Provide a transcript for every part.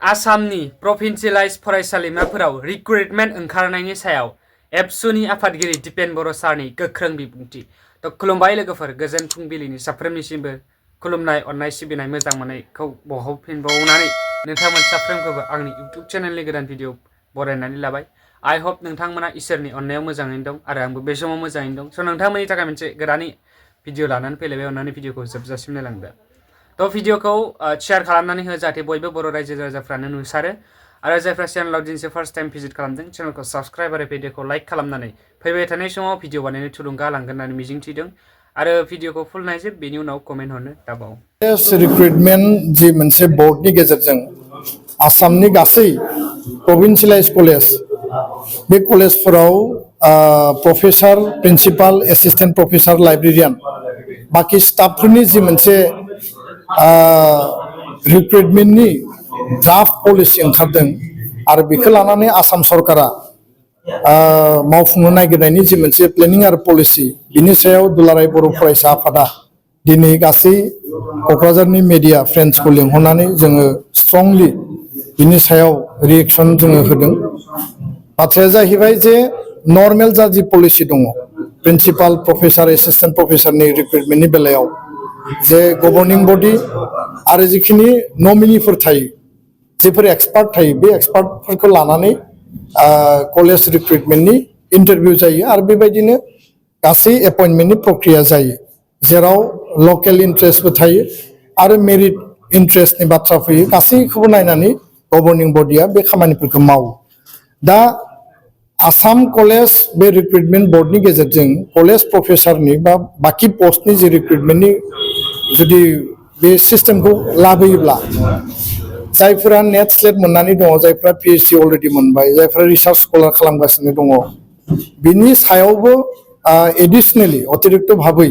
आसामनि प्रभिन्सियलाइज्ड फरायसालिमाफोराव रिक्रुटमेन्ट ओंखारनायनि सायाव एबसुनि आफादगिरि दिपेन बर' सारनि गोख्रों बिबुंथि। खुलुमबाय लोगोफोर, गोजोन फुंबिलिनि साफ्रोमनिसिमबो खुलुमनाय, अननाय, सिबिनाय, मोजां मोननायखौ बावहरफिनबावनानै नोंथांमोन साफ्रोमखौबो आंनि इउट्युब चेनेलनि गोदान भिडिअ बरायनानै लाबाय। आइ होप नोंथांमोना इसोरनि अननायाव मोजाङैनो दं आरो आंबो बे समाव मोजाङैनो दं। स' नोंथांमोननि थाखाय मोनसे गोदानै भिडिअ लानानै फैलायबाय। अननानै भिडिअखौ जोबजासिम नायलांदो। थ' भिडिअखौ शेयार खालामनानै हो जाहाथे बयबो बर' रायजो राजाफ्रानो नुसारो आरो जायफ्रा चेनेलाव दिनैसो फार्स्ट टाइम भिजिट खालामदों चेनेलखौ साबस्क्राइब आरो भिडिअखौ लाइक खालामनानै फैबाय थानाय समाव भिडिअ बानायनो थुलुंगा लांगोन होननानै मिजिंथिदों आरो भिडिअखौ फुल नायजोब, बेनि उनाव कमेन्ट हरनो दाबाव। रिक्रुटमेन्ट जि मोनसे बर्डनि गेजेरजों आसामनि गासै प्रभिन्सियलाइज्ड कलेज बे कलेजफोराव professor, principal, assistant professor, librarian बाकी स्टाफफोरनि जि मोनसे रिक्रुटमेन्टनि ड्राफ्ट पलिसि ओंखारदों आरो बेखौ लानानै आसाम सरकारा मावफुंनो नागिरनायनि जि मोनसे प्लेनिं आरो पलिसि, बिनि सायाव दुलाराय बर' फरायसा आफादा दिनै गासै क'क्राझारनि मेडिया फ्रेन्ड्सखौ लिंहरनानै जोङो स्ट्रंलि बिनि सायाव रिएक्सन जोङो होदों। बाथ्राया जाहैबाय जे नर्मेल जा जि पलिसि दङ प्रिन्सिपाल, प्रफेसार, एसिस्टेन्ट प्रफेसारनि रिक्रुटमेन्टनि बेलायाव जे गभर्निं बडि आरो जिखिनि नमिनिफोर थायो, जेफोर एक्सपार्ट थायो, बे एक्सपार्टफोरखौ लानानै कलेज रिक्रुटमेन्टनि इन्टारभिउ जायो आरो बेबायदिनो गासै एपइन्टमेन्टनि प्रक्रिया जायो, जेराव लकेल इन्ट्रेस्टबो थायो आरो मेरिट इन्ट्रेस्टनि बाथ्रा फैयो। गासैखौबो नायनानै गभर्निं बडिया बे खामानिफोरखौ मावो। दा आसाम कलेज बे रिक्रुटमेन्ट बर्डनि गेजेरजों कलेज प्रफेसारनि बा बाकी पस्टनि जि रिक्रुटमेन्टनि जुदि बे सिस्टेमखौ लाबोयोब्ला जायफोरा नेट स्लेट मोननानै दङ, जायफोरा पिएचडि अलरेडि मोनबाय, जायफोरा रिसार्च स्कलार खालामगासिनो दङ, बिनि सायावबो एडिसनेलि अतिरिक्त भाबै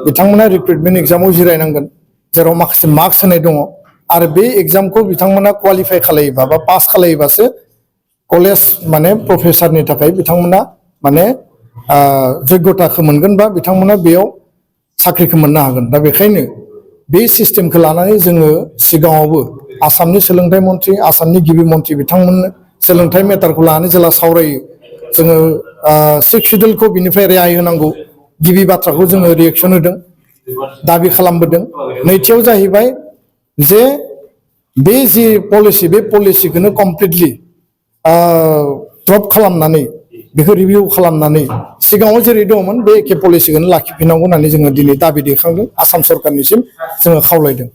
बिथांमोना रिक्रुटमेन्ट एग्जामाव जिरायनांगोन, जेराव माखासे मार्क्स होनाय दङ आरो बे एग्जामखौ बिथांमोना क्वालिफाइ खालायोबा बा पास खालायोबासो कलेज माने प्रफेसारनि थाखाय बिथांमोना माने जग्यताखौ मोनगोन बा बिथांमोना बेयाव साख्रिखौ मोननो हागोन। दा बेखायनो बे सिस्टेमखौ लानानै जोङो सिगाङावबो आसामनि सोलोंथाइ मन्थ्रि, आसामनि गिबि मन्थ्रि बिथांमोननो सोलोंथाइ मेटारखौ लानानै जेला सावरायो, जोङो 6 सिडिउलखौ बिनिफ्राय रेहाय होनांगौ गिबि बाथ्राखौ जोङो रिएक्सन होदों, दाबि खालामबोदों। नैथियाव जाहैबाय जे बे जि पलिसि, बे पलिसिखौनो कमप्लिटलि ड्रप खालामनानै बेखौ रिभिउ खालामनानै सिगाङाव जेरै दङमोन बे एखे पलिसिखौनो लाखिफिननांगौ होननानै जोङो दिनै दाबि दैखांदों, आसाम सरकारनिसिम जोङो खावलायदों।